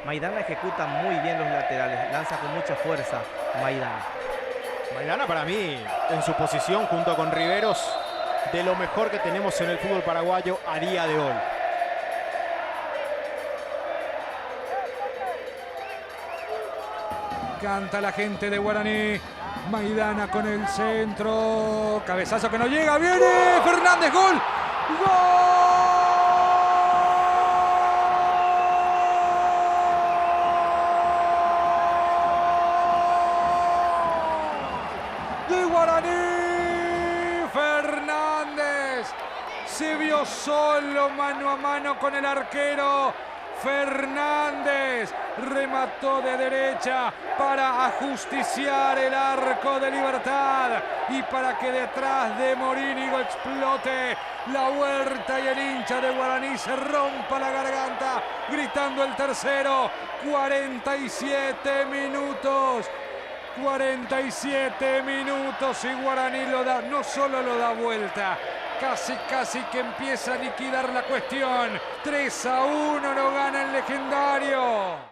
Maidana ejecuta muy bien los laterales, lanza con mucha fuerza Maidana. Maidana para mí, en su posición junto con Riveros, de lo mejor que tenemos en el fútbol paraguayo a día de hoy. Canta la gente de Guaraní. Maidana con el centro. Cabezazo que no llega. Viene Fernández. Gol. ¡Gol! De Guaraní. Fernández se vio solo mano a mano con el arquero. Fernández remató de derecha para ajusticiar el arco de Libertad y para que detrás de Morínigo explote la Huerta y el hincha de Guaraní se rompa la garganta gritando el tercero. 47 minutos. 47 minutos y Guaraní lo da, no solo lo da vuelta, casi que empieza a liquidar la cuestión. 3-1 lo gana el legendario.